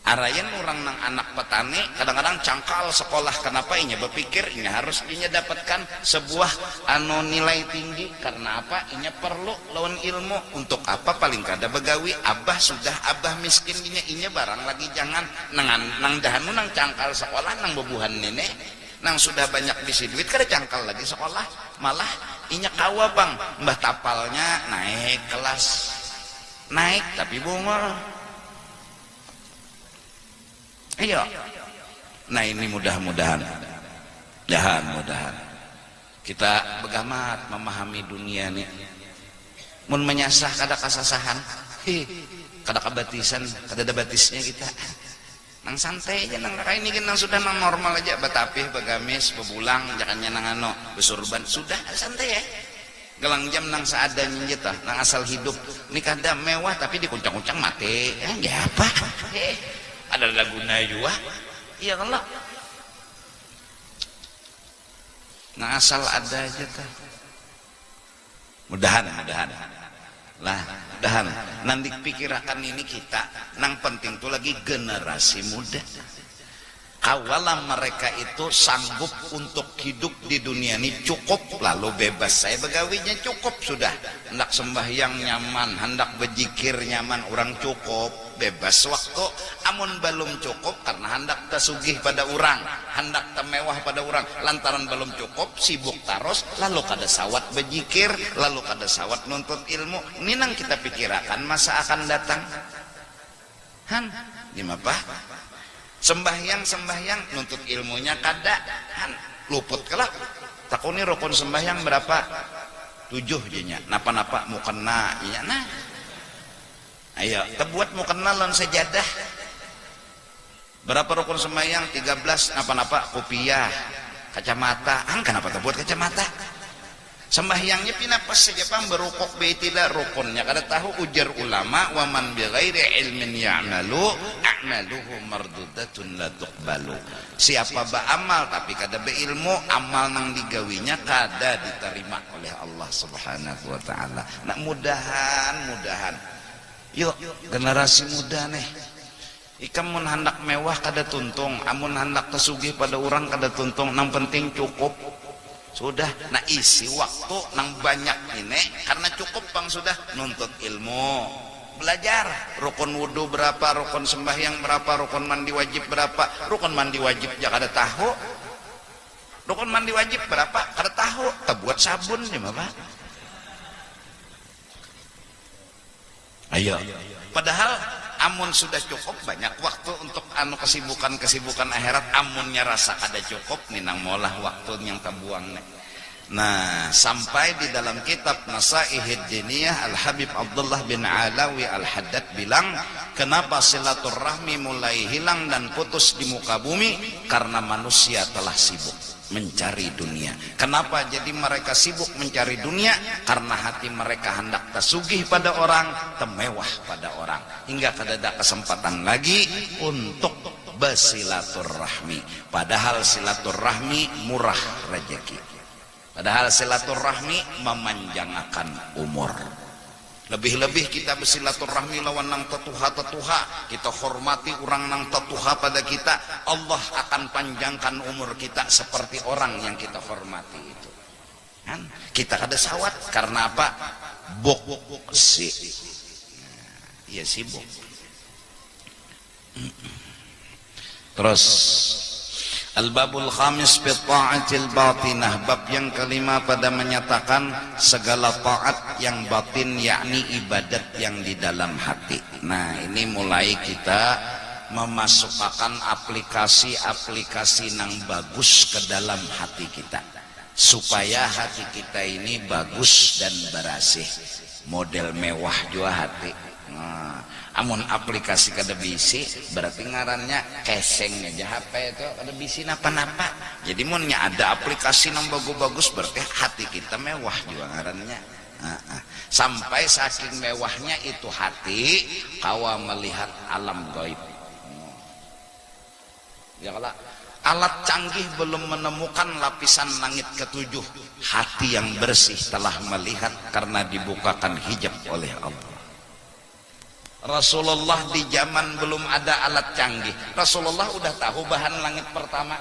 Arayan orang nang anak petani kadang-kadang cangkal sekolah, kenapa inya berpikir inya harus inya dapatkan sebuah nilai tinggi, karena apa inya perlu lawan ilmu. Untuk apa? Paling kada begawi abah sudah abah miskin inya barang lagi jangan nang dahanu nang cangkal sekolah nang bebuhan nenek nang sudah banyak bisi duit kada cangkal lagi sekolah, malah inya kawa bang mbah tapalnya naik kelas, naik tapi bungol. Ayo, nah ini mudah-mudahan kita begamat memahami dunia nih. Mun menyasah kada kasasahan, kada kabatisan, kada ada batisnya kita. Nang santai aja nang kayak ini nang sudah nang normal aja, batapih, bagamis, bebulang, jangannya nang ano, besurban, sudah santai ya. Gelang jam nang seadanya aja tah, nang asal hidup. Ini kada mewah tapi dikuncang-kuncang mati. Ya apa? Ada laguna juga, iya kalau nah asal ada aja tuh. Mudahan nanti pikirakan ini kita nang penting tuh lagi generasi muda. Awalam mereka itu sanggup untuk hidup di dunia ini cukup, lalu bebas. Saya begawinya cukup sudah, hendak sembahyang nyaman, hendak berzikir nyaman, orang cukup bebas waktu. Amun belum cukup karena hendak tasugih pada orang, hendak temewah pada orang, lantaran belum cukup sibuk taros, lalu kada sawat berzikir, lalu kada sawat nuntut ilmu. Ini nang kita pikirakan masa akan datang. Gimana pak? Sembahyang nuntut ilmunya kada luput kelak. Takuni rukun sembahyang berapa? 7 jenya. Napa-napa mau kena iya nah. Ayo tebuat mau kena lan sejadah. Berapa rukun sembahyang? 13. Napa-napa kopiah, kacamata. Kenapa tebuat kacamata? Sembahyangnya pinapas saja pang berukuk baitilah rukunnya kada tahu. Ujar ulama wa man bi ghairi ilmin ya'malu a'maluhu mardudatun la tuqbalu. Siapa beramal tapi kada beilmu, amal nang digawinya kada diterima oleh Allah Subhanahu wa taala. Nah mudahan yuk generasi muda nih ikam mun hendak mewah kada tuntung, amun hendak tasugih pada orang kada tuntung, nang penting cukup sudah. Nah isi waktu nang banyak ini karena cukup bang sudah nuntut ilmu, belajar rukun wudhu berapa, rukun sembahyang berapa, rukun mandi wajib berapa. Rukun mandi wajib ya kada tahu, rukun mandi wajib berapa kada tahu. Buat sabun ya pak. Ayo padahal amun sudah cukup banyak waktu untuk kesibukan akhirat, amunnya rasa kada cukup nih nang molah waktu yang terbuang nih. Nah sampai di dalam kitab Nasaihid Diniyah Al-Habib Abdullah bin Alawi Al-Haddad bilang, kenapa silaturahmi mulai hilang dan putus di muka bumi? Karena manusia telah sibuk mencari dunia. Kenapa jadi mereka sibuk mencari dunia? Karena hati mereka hendak tasugih pada orang, temewah pada orang, hingga kada ada kesempatan lagi untuk bersilaturahmi. Padahal silaturahmi murah rezeki, padahal silaturahmi memanjangkan umur. Lebih-lebih kita bersilaturahmi lawan nang tetuha-tetuha, kita hormati orang nang tetuha pada kita, Allah akan panjangkan umur kita seperti orang yang kita hormati itu. Kita kada sawat karena apa? Boksi. Iya sibuk. Terus Al-Babul Khamis fi ta'atil batinah, bab yang kelima pada menyatakan segala taat yang batin, yakni ibadat yang di dalam hati. Nah ini mulai kita memasukkan aplikasi-aplikasi yang bagus ke dalam hati kita, supaya hati kita ini bagus dan bersih. model mewah juga hati. Nah, amun aplikasi kada bisi berarti ngarannya keseng aja HP itu kada bisi napa-napa. Jadi munnya ada aplikasi yang bagus-bagus berarti hati kita mewah juga ngarannya. Sampai saking mewahnya itu hati kawa melihat alam gaib. Ya kalau alat canggih belum menemukan lapisan langit ketujuh, hati yang bersih telah melihat karena dibukakan hijab oleh Allah. Rasulullah di zaman belum ada alat canggih, Rasulullah udah tahu bahan langit pertama,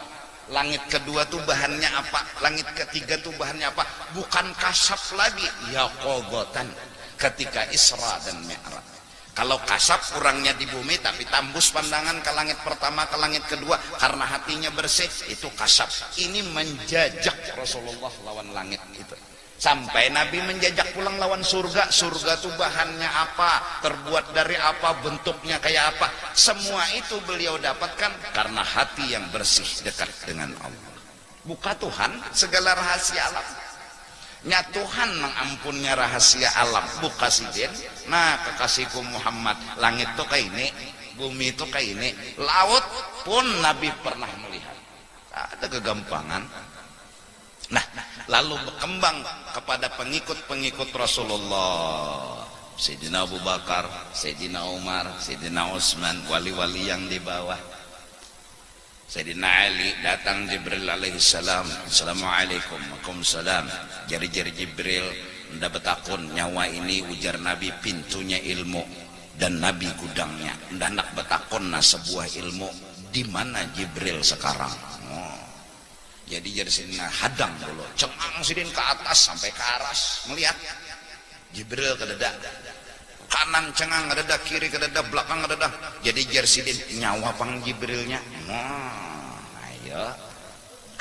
langit kedua tuh bahannya apa, langit ketiga tuh bahannya apa. Bukan kasaf lagi, yakogotan ketika Isra dan Mi'raj. Kalau kasab kurangnya di bumi tapi tambus pandangan ke langit pertama ke langit kedua karena hatinya bersih, itu kasab. Ini menjajak Rasulullah lawan langit itu. Sampai Nabi menjajak pulang lawan surga. Surga tuh bahannya apa, terbuat dari apa, bentuknya kayak apa. Semua itu beliau dapatkan karena hati yang bersih dekat dengan Allah. Buka Tuhan segala rahasia alam. Nya Tuhan mengampunnya rahasia alam, buka sidin. Nah kekasihku Muhammad, langit tuh kayak ini, bumi itu kayak ini, laut pun Nabi pernah melihat. Ada kegampangan. Nah lalu berkembang kepada pengikut-pengikut Rasulullah, Sayyidina Abu Bakar, Sayyidina Umar, Sayyidina Utsman, wali-wali yang di bawah. Sayyidina Ali datang Jibril alaihi salam, assalamualaikum, waalaikumsalam. Jari-jari Jibril ndak betakun nyawa ini, ujar Nabi, pintunya ilmu dan Nabi gudangnya. Ndak nak betakun na sebuah ilmu di mana Jibril sekarang. Oh. Jadi jari sini hadang dulu, cengang sidin ke atas sampai ke aras melihat Jibril kededak. Kanan cengang kededak, kiri kededak, belakang kededak. Jadi jari sidin nyawa pang Jibrilnya. Ayo.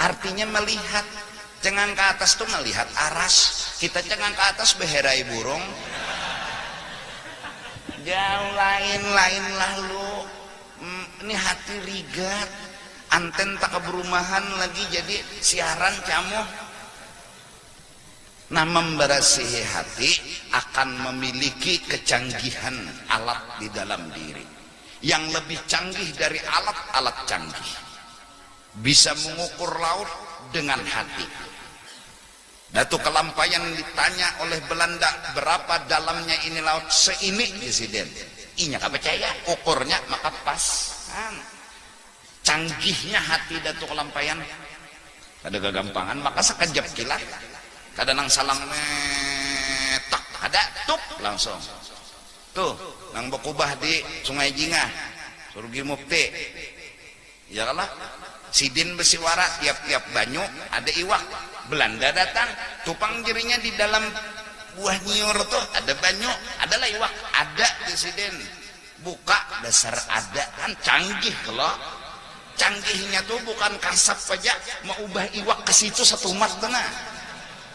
Artinya melihat. Cengang ke atas tuh melihat aras. Kita cengang ke atas beherai burung. Jauh lain-lain lalu. Ini hati rigat. Anten tak keberumahan lagi jadi siaran camuh. Nah memberasihi hati akan memiliki kecanggihan alat di dalam diri. Yang lebih canggih dari alat-alat canggih. Bisa mengukur laut dengan hati. Datu Kelampayan ditanya oleh Belanda berapa dalamnya ini laut, seini presiden. Inya gak percaya, ukurnya maka pas. Canggihnya hati Datu Kelampayan. Ada kegampangan maka sekejap kilat. Kadang salang metak, ada tup langsung. Tuh, nang bekubah di Sungai Jingah, Surgi Mukti. Ya kalah. Sidin besiwara tiap-tiap banyu ada iwak. Belanda datang, tupang jerinya di dalam buah nyiur tuh ada banyu, adalah iwak, ada di Sidin. Buka dasar ada kan canggih loh. Canggihnya tuh bukan kasap aja, mau ubah iwak ke situ satu mat tengah.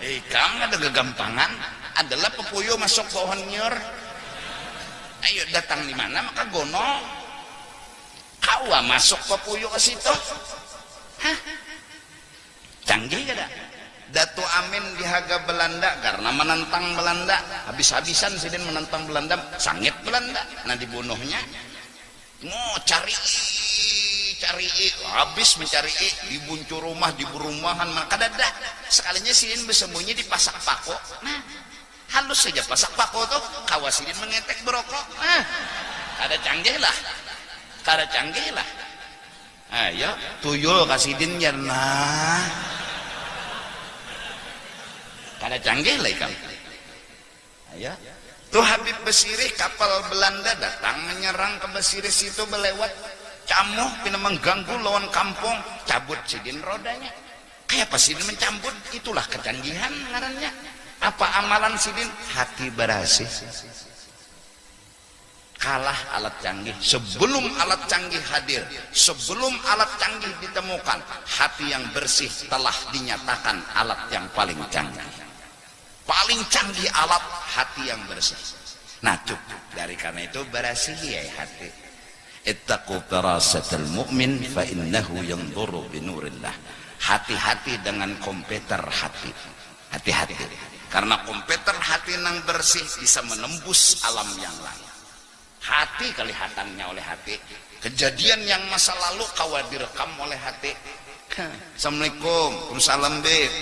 Kamu ada kegampangan, adalah pepuyo masuk pohon nyiur. Ayo datang di mana maka gono. Kau masuk pepuyo ke situ. Hah? Canggih kada? Datu Amin dihaga Belanda karena menentang Belanda, habis-habisan Sidin menentang Belanda, sangit Belanda, nah dibunuhnya. Cari habis mencari di buncur rumah, di perumahan, maka dada sekalinya Sidin bersembunyi di pasak pako. Nah halus saja pasak pako tuh kawas Sidin mengetek berokok. Nah kada canggih lah, kada canggih lah. Ayo tuyul kasidin jarna kada canggih lah ikan. Ayo tuh Habib Basiri kapal Belanda datang menyerang ke Basiri situ belewat camuh pina mengganggu lawan kampung, cabut Sidin rodanya. Kayak apa Sidin mencabut? Itulah kecanggihan ngarannya. Apa amalan Sidin? Hati bersih. Kalah alat canggih. Sebelum alat canggih hadir, sebelum alat canggih ditemukan, hati yang bersih telah dinyatakan alat yang paling canggih. Paling canggih alat hati yang bersih. Nah cukup dari karena itu berasihi ya hati. Ittaqu firasatal mu'min fa innahu yanzuru binurillah. Hati-hati dengan komputer hati. Hati-hati. karena komputer hati nang bersih bisa menembus alam yang lain. Hati kelihatannya oleh hati, kejadian yang masa lalu kawa direkam oleh hati. Assalamualaikum, waalaikumsalam beb.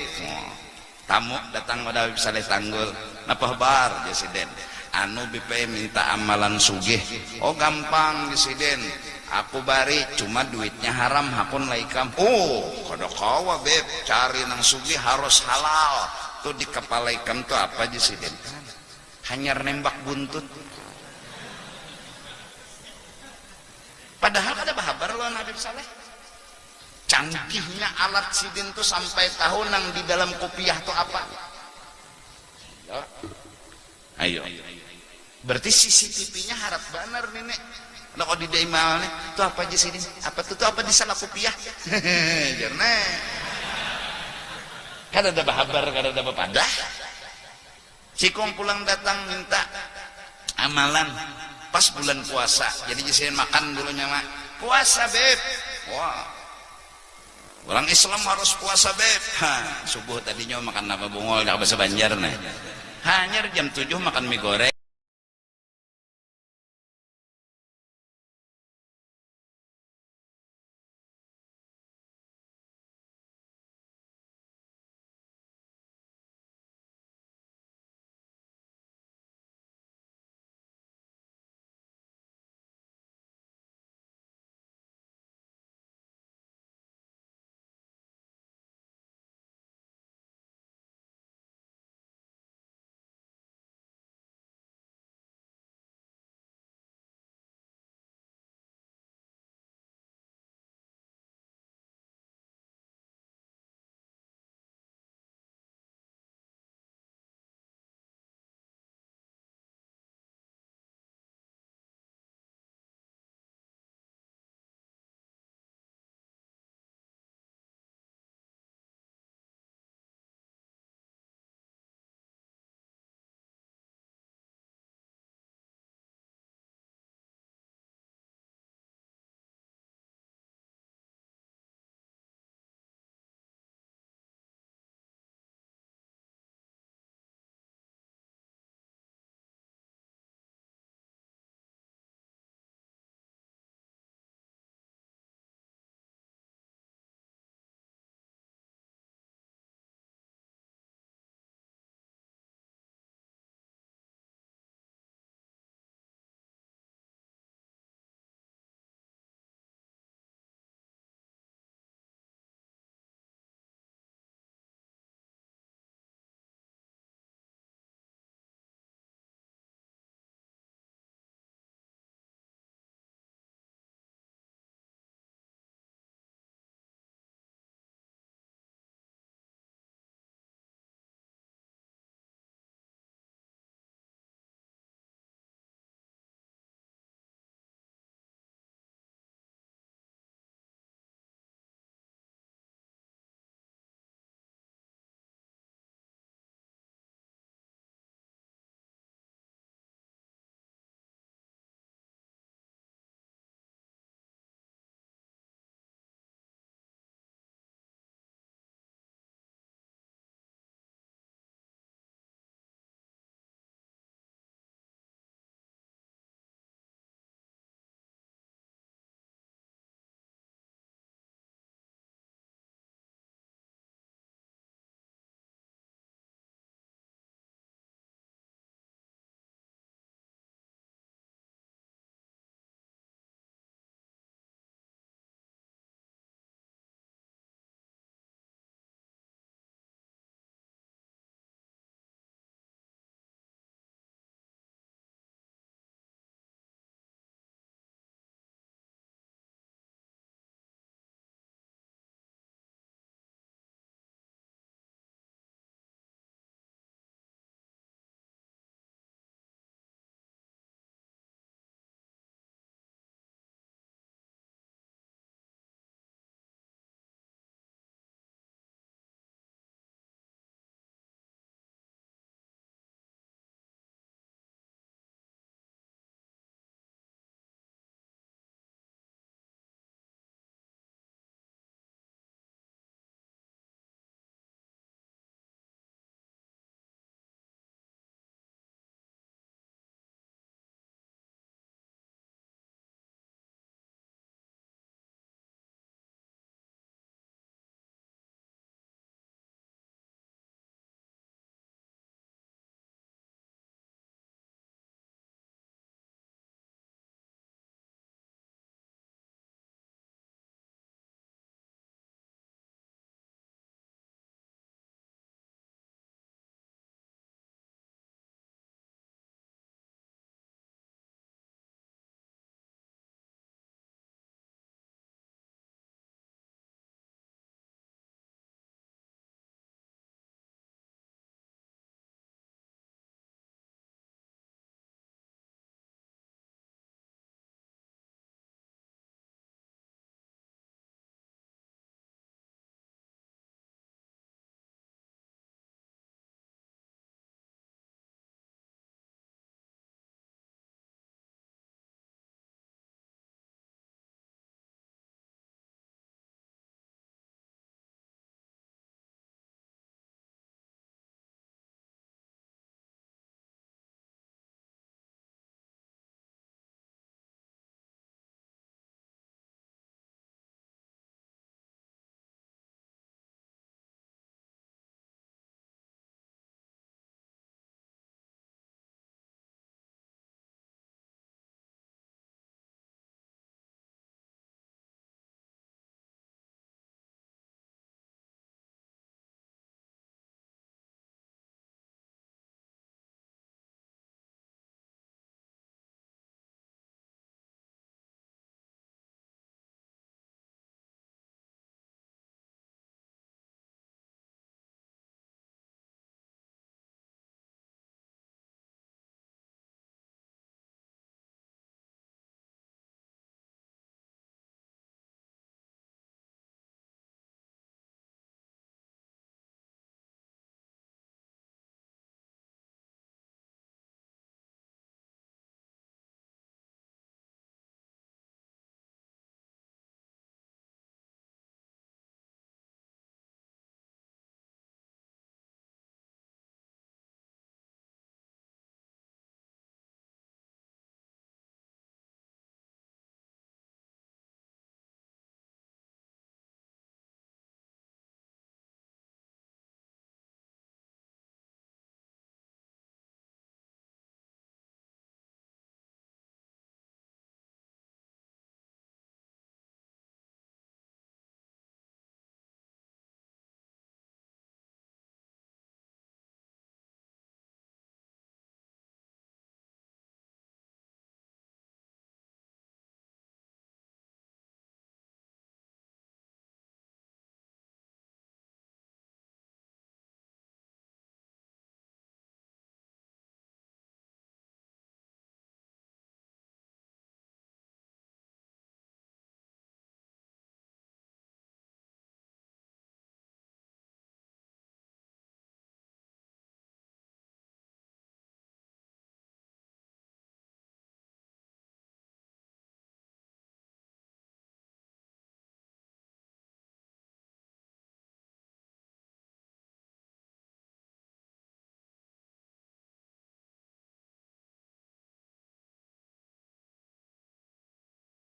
Tamu datang pada Saleh Tanggul, napa kabar Jasiden? Anu BP minta amalan sugih. Oh gampang Jasiden, aku bari cuma duitnya haram hakun laikam. Oh kada kawa beb, cari nang sugih harus halal. Tuh di kepala ikam tuh apa Jasiden? Hanya nembak buntut. Padahal ada bahabar lo Nabi Saleh. Canggihnya alat sidin tuh sampai tahu nang di dalam kopiah tuh apa. Ayo. Berarti CCTV-nya harap benar nih nek. Kalau di daimal nih, tuh apa aja sidin? Apa tuh apa di salah kopiah? Jarna. Kan ada bahabar, kan ada bapadah. Si kong pulang datang minta amalan pas bulan puasa. Jadi saya makan dulunya mak. Puasa beb. Wah. Orang Islam harus puasa beb. Subuh tadinya makan apa bungol, nggak bahasa Banjar nih. Hanya jam 7 makan mie goreng.